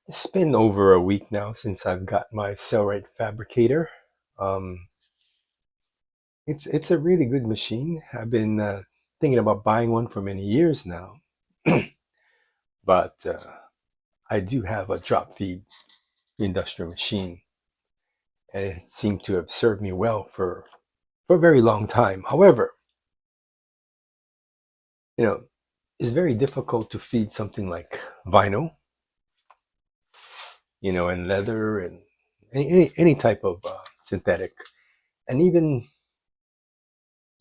It's been over a week now since I've got my sailrite fabricator. Um, it's a really good machine. I've been thinking about buying one for many years now, but I do have a drop feed industrial machine, and it seemed to have served me well for a very long time. However, you know, it's very difficult to feed something like vinyl, and leather and any type of synthetic, and even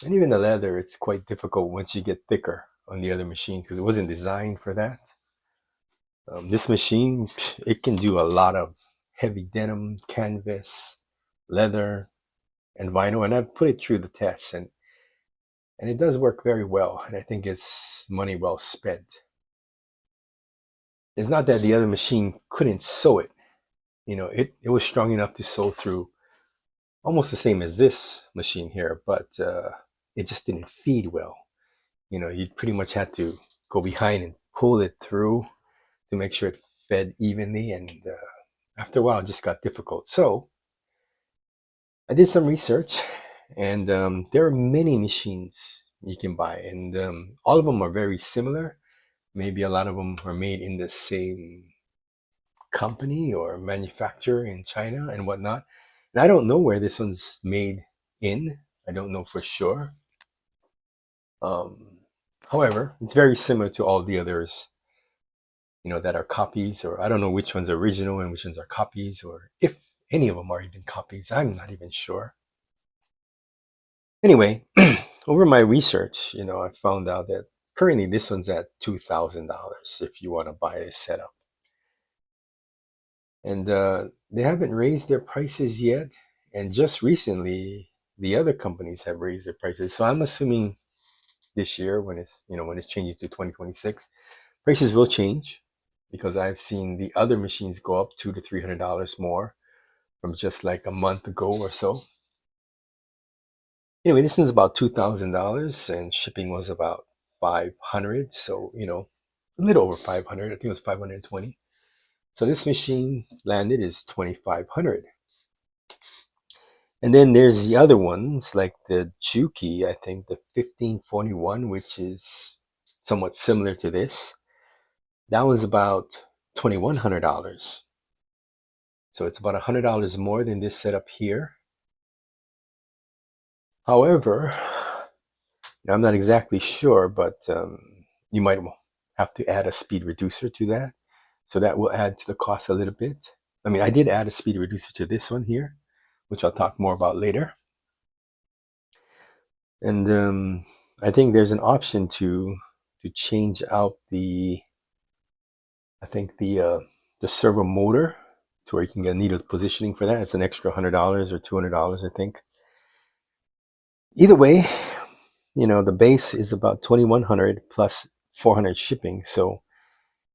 the leather, it's quite difficult once you get thicker on the other machines because it wasn't designed for that. This machine, it can do a lot of heavy denim, canvas, leather, and vinyl, and I've put it through the tests, and it does work very well, and I think it's money well spent. It's not that the other machine couldn't sew it. It was strong enough to sew through almost the same as this machine here, but it just didn't feed well. You pretty much had to go behind and pull it through to make sure it fed evenly. And after a while, it just got difficult. So I did some research, and there are many machines you can buy, and all of them are very similar. Maybe a lot of them are made in the same company or manufacturer in China and whatnot. And I don't know where this one's made in. I don't know for sure. Um, However, it's very similar to all the others, that are copies, or I don't know which one's original and which ones are copies, or if any of them are even copies. I'm not even sure. Anyway, over my research, I found out that currently this one's at $2,000 if you want to buy a setup. And they haven't raised their prices yet. And just recently, the other companies have raised their prices. So I'm assuming this year, when it's changes to 2026, prices will change because I've seen the other machines go up $200 to $300 more from just like a month ago or so. Anyway, this is about $2,000 and shipping was about 500. So, a little over 500. I think it was 520. So this machine landed is 2,500. And then there's the other ones like the Juki, I think the 1541, which is somewhat similar to this. That was about $2,100. So it's about $100 more than this setup here. However, I'm not exactly sure, but you might have to add a speed reducer to that. So that will add to the cost a little bit. I mean, I did add a speed reducer to this one here, which I'll talk more about later. And I think there's an option to change out I think the servo motor to where you can get needle positioning for that. It's an extra $100 or $200, I think. Either way, the base is about 2,100 plus 400 shipping, so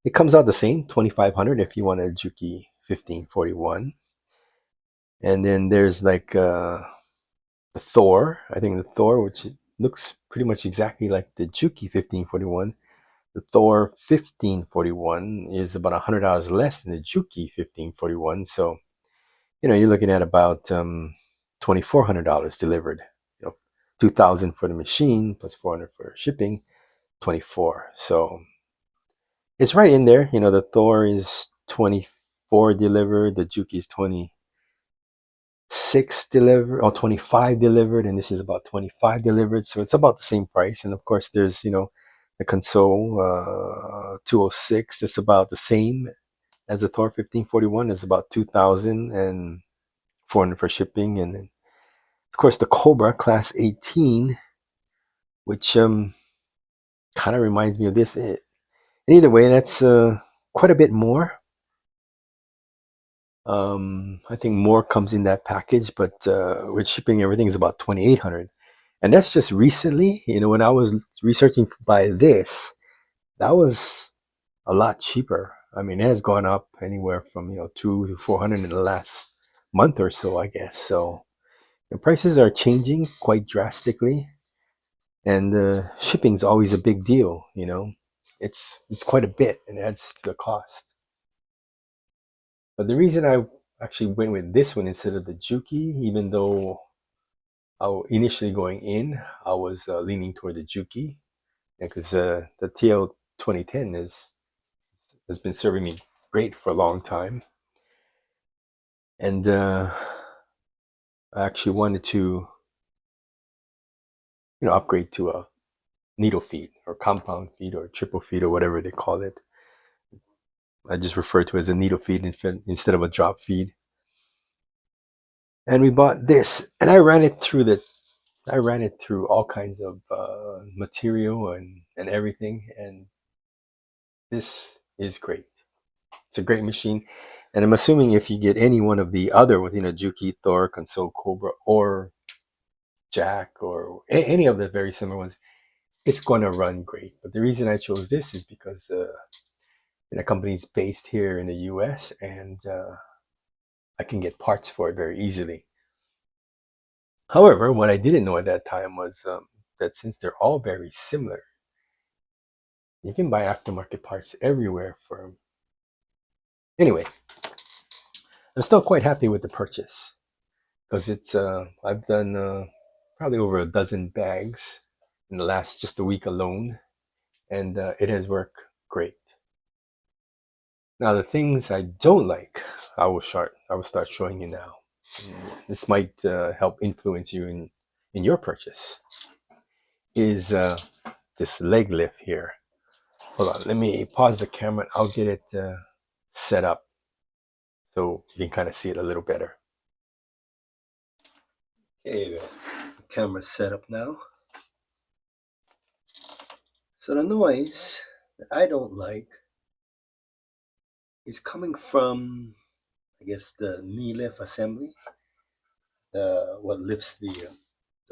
it comes out the same, 2,500 if you want a Juki 1541. And then there's like the Thor. I think the Thor, which looks pretty much exactly like the Juki 1541. The Thor 1541 is about $100 less than the Juki 1541. So, you're looking at about $2,400 delivered. 2,000 for the machine plus 400 for shipping, 24. So it's right in there. The Thor is 24 delivered, the Juki is 26 delivered, or 25 delivered, and this is about 25 delivered. So it's about the same price. And of course, there's, the console 206. It's about the same as the Thor 1541. It's about 2,400 for shipping. And then, of course, the Cobra Class 18, which kind of reminds me of this. Either way, that's quite a bit more. I think more comes in that package, but with shipping, everything is about 2,800, and that's just recently. When I was researching to buy this, that was a lot cheaper. I mean, it has gone up anywhere from 200 to 400 in the last month or so, I guess. So the prices are changing quite drastically, and shipping is always a big deal. It's quite a bit, and adds to the cost. But the reason I actually went with this one instead of the Juki, even though initially going in, I was leaning toward the Juki, because the TL 2010 has been serving me great for a long time, and I actually wanted to upgrade to a needle feed or compound feed or triple feed or whatever they call it. I just refer to it as a needle feed instead of a drop feed. And we bought this, and I ran it through all kinds of material and everything, and this is great. It's a great machine, and I'm assuming if you get any one of the other ones, Juki, Thor, Console, Cobra, or Jack, or any of the very similar ones, it's going to run great. But the reason I chose this is because the company's based here in the U.S., and I can get parts for it very easily. However, what I didn't know at that time was that since they're all very similar, you can buy aftermarket parts everywhere for them. Anyway, I'm still quite happy with the purchase because I've done probably over a dozen bags in the last just a week alone, and it has worked great. Now the things I don't like, I will start showing you now. This might help influence you in your purchase. Is this leg lift here? Hold on, let me pause the camera. I'll get it set up so you can kind of see it a little better. Okay, the camera's set up now. So the noise that I don't like is coming from, I guess, the knee lift assembly, what lifts the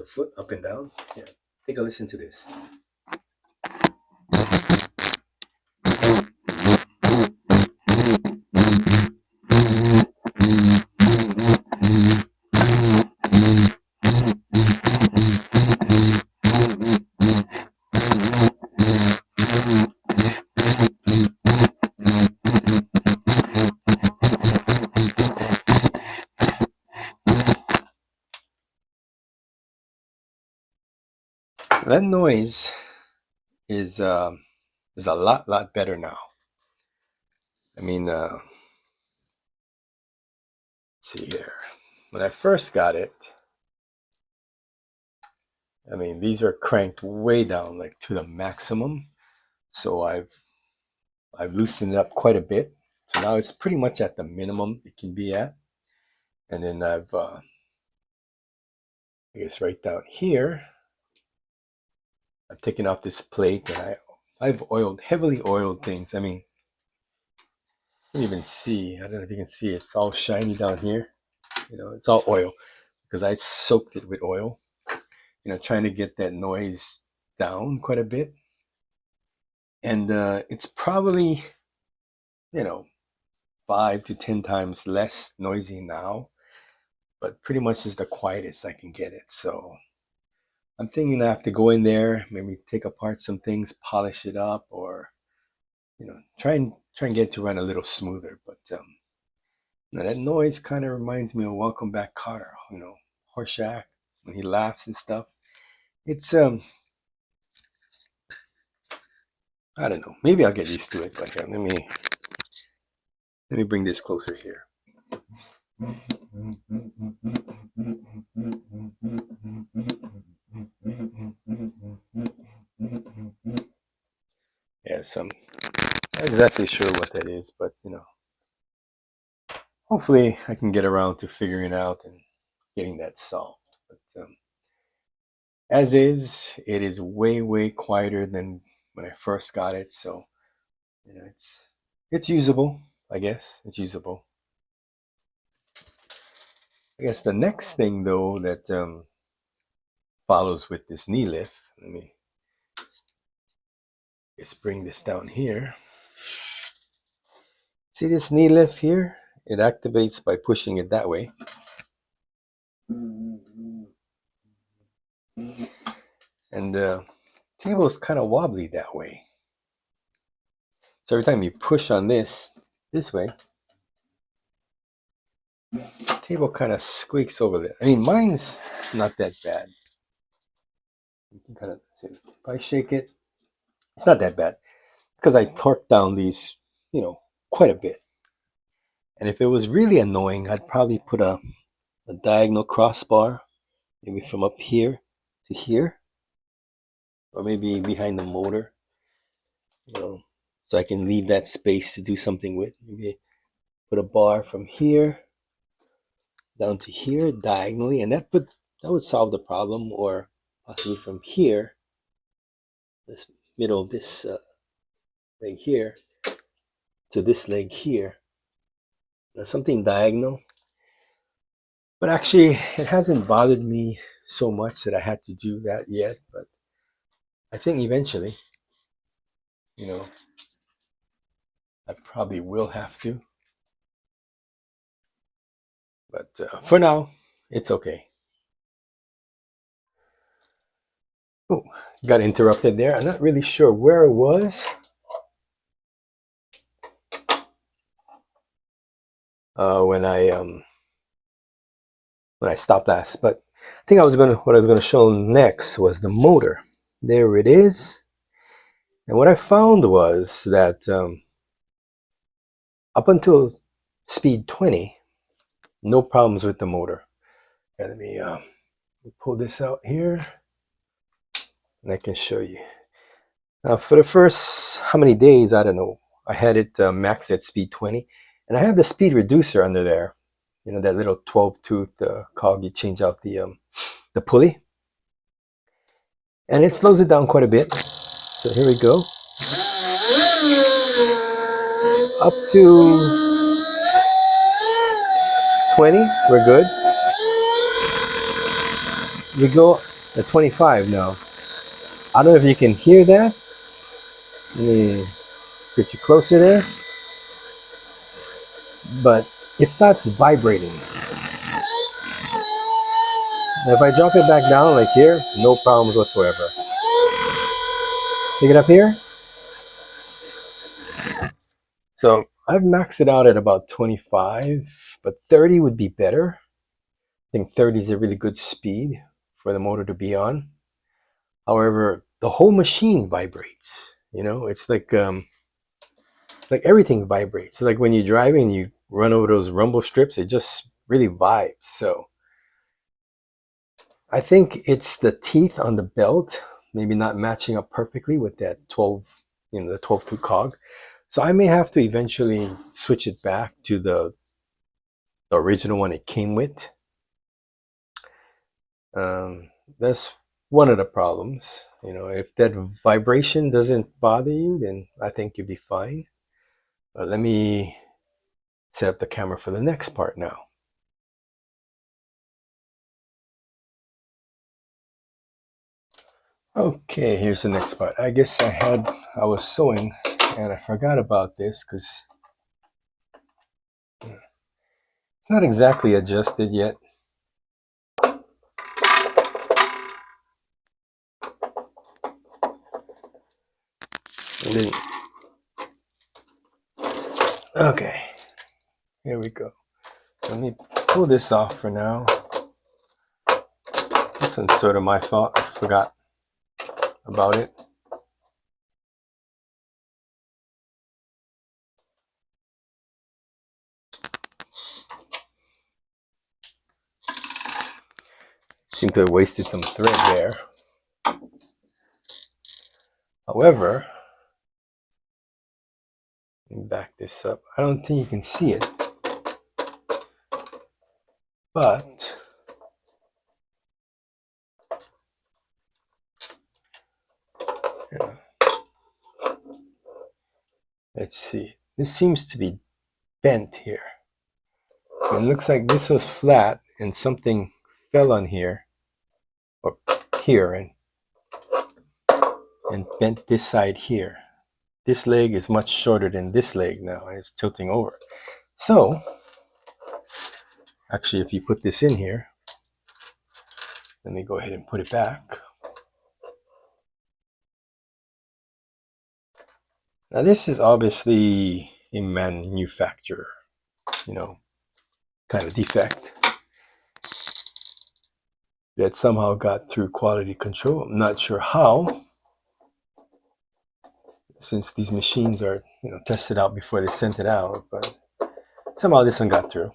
foot up and down. Yeah, take a listen to this. That noise is a lot better now. I mean, let's see here. When I first got it, I mean, these are cranked way down, like to the maximum. So I've loosened it up quite a bit. So now it's pretty much at the minimum it can be at. And then I guess right down here, I've taken off this plate, and I've heavily oiled things. I mean, you can even see, I don't know if you can see, it's all shiny down here. It's all oil because I soaked it with oil, trying to get that noise down quite a bit. And it's probably, you know, 5 to 10 times less noisy now, but pretty much is the quietest I can get it. So I'm thinking I have to go in there, maybe take apart some things, polish it up, or try and get it to run a little smoother. But that noise kind of reminds me of Welcome Back, Kotter. Horshack, when he laughs and stuff. It's I don't know. Maybe I'll get used to it. But let me bring this closer here. Yeah, so I'm not exactly sure what that is, but hopefully I can get around to figuring it out and getting that solved. But as is, it is way quieter than when I first got it. So it's usable. I guess it's usable. I guess the next thing though that follows with this knee lift. Let me just bring this down here. See this knee lift here? It activates by pushing it that way. And the table is kind of wobbly that way. So every time you push on this way, table kind of squeaks over there. I mean, mine's not that bad. You can kind of see if I shake it, it's not that bad because I torqued down these, quite a bit. And if it was really annoying, I'd probably put a diagonal crossbar, maybe from up here to here, or maybe behind the motor, so I can leave that space to do something with. Maybe put a bar from here down to here diagonally, and that would solve the problem, or possibly from here, this middle of this leg here to this leg here. Something diagonal. But actually, it hasn't bothered me so much that I had to do that yet. But I think eventually, I probably will have to. But for now, it's okay. Oh, got interrupted there. I'm not really sure where it was. When I stopped last, but I think what I was gonna show next was the motor. There it is. And what I found was that up until speed 20, no problems with the motor. And let me pull this out here, and I can show you. Now, for the first how many days, I don't know. I had it maxed at speed 20, and I have the speed reducer under there. That little 12-tooth cog. You change out the pulley, and it slows it down quite a bit. So here we go. Up to 20, we're good. We go at 25 now. I don't know if you can hear that. Let me get you closer there. But it starts vibrating. Now if I drop it back down like here, no problems whatsoever. Pick it up here. So I've maxed it out at about 25, but 30 would be better. I think 30 is a really good speed for the motor to be on. However, the whole machine vibrates. It's like everything vibrates. Like when you're driving and you run over those rumble strips, it just really vibes. So I think it's the teeth on the belt, maybe not matching up perfectly with that 12, the 12-tooth cog. So I may have to eventually switch it back to the original one it came with. That's one of the problems. If that vibration doesn't bother you, then I think you'll be fine. But let me set up the camera for the next part now. Okay, here's the next part. I guess I was sewing and I forgot about this because it's not exactly adjusted yet. And then, okay, here we go. So let me pull this off for now. This one's sort of my fault. I forgot about it. Seem to have wasted some thread there. However, let me back this up. I don't think you can see it, but yeah. Let's see. This seems to be bent here. It looks like this was flat and something fell on here or here and bent this side here. This leg is much shorter than this leg now, and it's tilting over. So actually, if you put this in here, let me go ahead and put it back. Now this is obviously a manufacturer, kind of defect that somehow got through quality control. I'm not sure how, since these machines are, tested out before they sent it out, but somehow this one got through.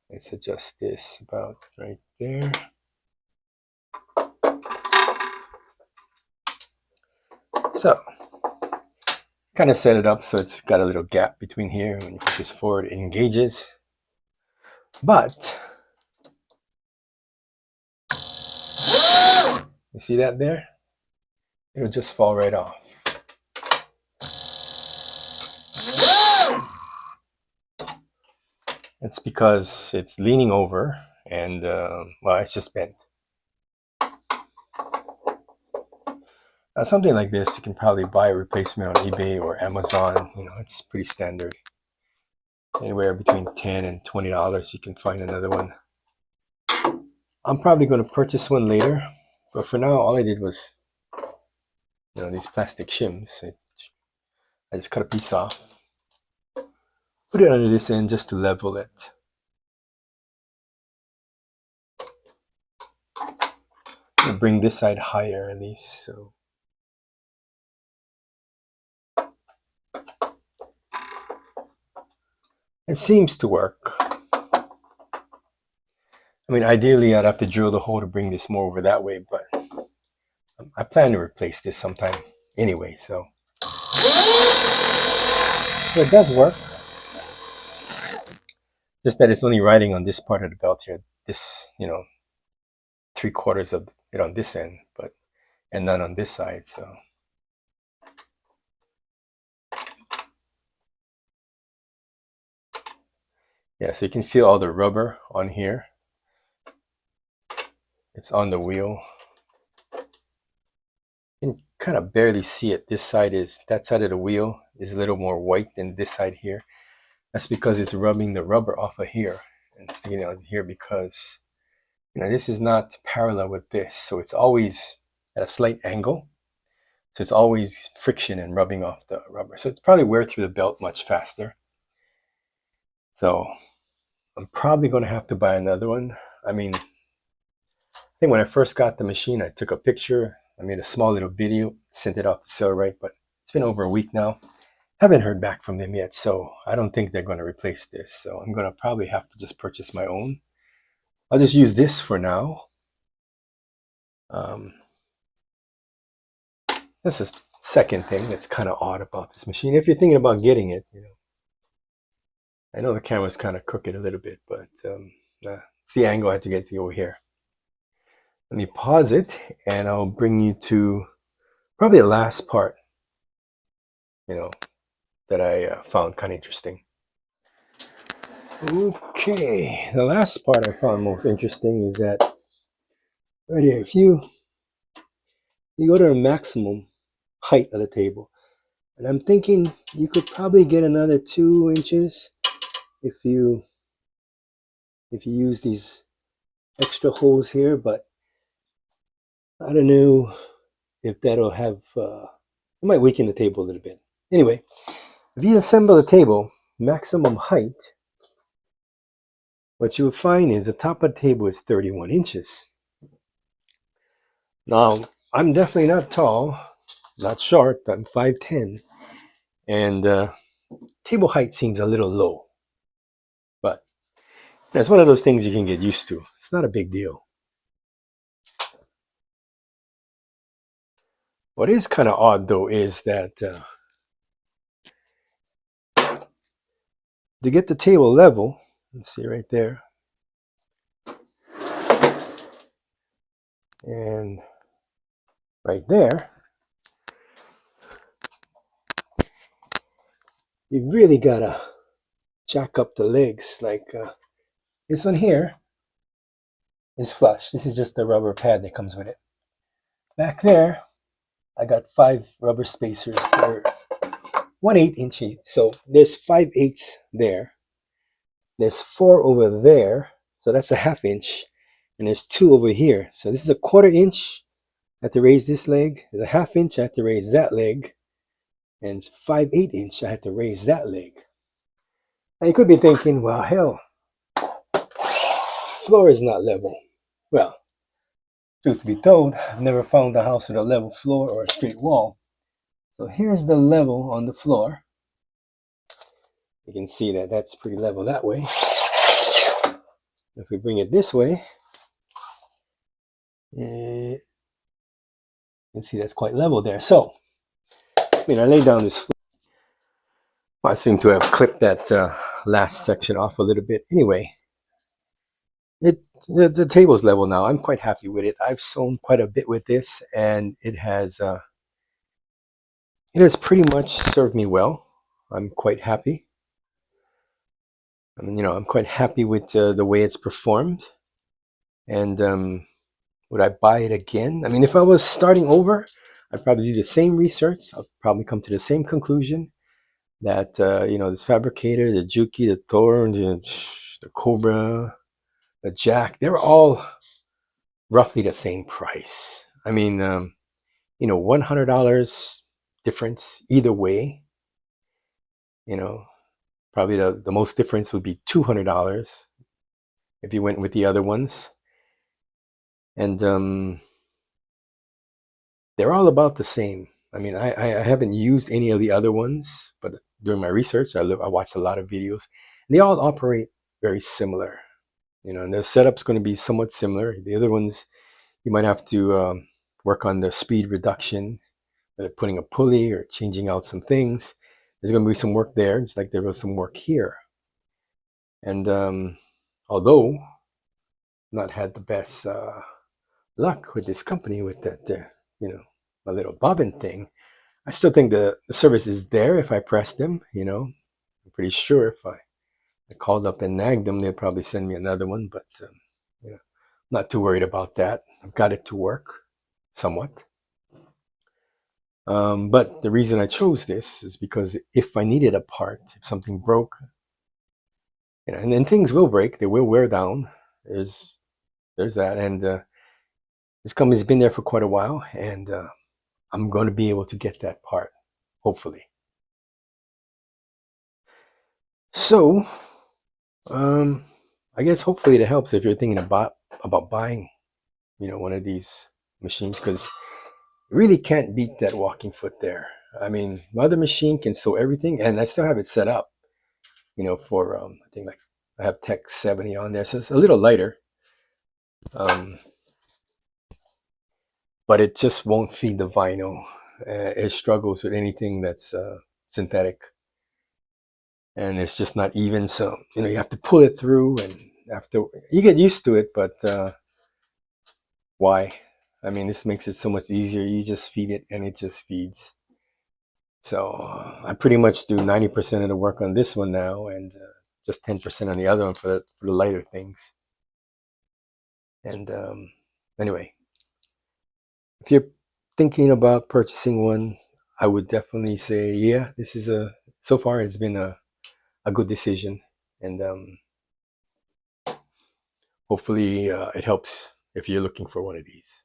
Let's adjust this about right there. So, kind of set it up so it's got a little gap between here. When you push this forward, it engages. But, you see that there? It'll just fall right off. It's because it's leaning over and, well, it's just bent. Something like this, you can probably buy a replacement on eBay or Amazon. It's pretty standard. Anywhere between $10 and $20, you can find another one. I'm probably going to purchase one later, but for now, all I did was, these plastic shims. I just cut a piece off, put it under this end just to level it. And bring this side higher at least, so. It seems to work. I mean, ideally, I'd have to drill the hole to bring this more over that way, but I plan to replace this sometime anyway, so. It does work. Just that it's only riding on this part of the belt here. This, 3/4 of it on this end, and none on this side, so. Yeah, so you can feel all the rubber on here. It's on the wheel. You can kind of barely see it. That side of the wheel is a little more white than this side here. That's because it's rubbing the rubber off of here and sticking out here because, this is not parallel with this. So it's always at a slight angle. So it's always friction and rubbing off the rubber. So it's probably wear through the belt much faster. So I'm probably going to have to buy another one. I mean, I think when I first got the machine, I took a picture. I made a small little video, sent it off to sailrite, but it's been over a week now. Haven't heard back from them yet, so I don't think they're going to replace this. So I'm going to probably have to just purchase my own. I'll just use this for now. That's the second thing that's kind of odd about this machine. If you're thinking about getting it, I know the camera's kind of crooked a little bit, but it's the angle I have to get to over here. Let me pause it, and I'll bring you to probably the last part, that I found kind of interesting. Okay, the last part I found most interesting is that right here, if you go to the maximum height of the table, and I'm thinking you could probably get another 2 inches if you use these extra holes here, but I don't know if that'll have, it might weaken the table a little bit. Anyway, if you assemble the table, maximum height, what you will find is the top of the table is 31 inches. Now, I'm definitely not tall, not short, I'm 5'10", and table height seems a little low. But it's one of those things you can get used to. It's not a big deal. What is kind of odd, though, is that to get the table level, let's see right there, and right there, you really gotta jack up the legs. Like this one here is flush. This is just the rubber pad that comes with it. Back there, I got 5 rubber spacers. They're 1/8 inch each. So there's 5/8 there. There's 4 over there. So that's a 1/2 inch. And there's 2 over here. So this is a 1/4 inch. I have to raise this leg. There's a 1/2 inch. I have to raise that leg. And 5/8 inch. I have to raise that leg. Now you could be thinking, well, hell, floor is not level. Well, truth to be told, I've never found a house with a level floor or a straight wall. So here's the level on the floor. You can see that that's pretty level that way. If we bring it this way, you can see that's quite level there. So, I mean, I laid down this floor. I seem to have clipped that last section off a little bit. Anyway, the table's level now. I'm quite happy with it. I've sewn quite a bit with this, and it has pretty much served me well. I'm quite happy. I mean, I'm quite happy with the way it's performed. And would I buy it again? I mean, if I was starting over, I'd probably do the same research. I'll probably come to the same conclusion that this fabricator, the Juki, the Thor, the Cobra, the Jack, they're all roughly the same price. I mean, $100 difference either way. Probably the most difference would be $200 if you went with the other ones. And they're all about the same. I mean, I haven't used any of the other ones, but during my research, I watched a lot of videos. And they all operate very similar. And the setup's going to be somewhat similar. The other ones, you might have to work on the speed reduction, putting a pulley or changing out some things. There's going to be some work there, just like there was some work here. And although not had the best luck with this company with that, my little bobbin thing, I still think the service is there if I press them. I'm pretty sure if I called up and nagged them, they'd probably send me another one. But not too worried about that. I've got it to work somewhat. But the reason I chose this is because if I needed a part, if something broke, and then things will break, they will wear down. There's that, and this company's been there for quite a while, and I'm going to be able to get that part, hopefully. So, I guess hopefully it helps if you're thinking about buying, one of these machines, because you really can't beat that walking foot there. I mean, my other machine can sew everything, and I still have it set up, for I think like I have Tech 70 on there, so it's a little lighter. But it just won't feed the vinyl. It struggles with anything that's synthetic, and it's just not even. So you have to pull it through, and after you get used to it, but why? I mean, this makes it so much easier. You just feed it, and it just feeds. So I pretty much do 90% of the work on this one now, and just 10% on the other one for the lighter things. And anyway, if you're thinking about purchasing one, I would definitely say, yeah, this is so far it's been a good decision, and hopefully it helps if you're looking for one of these.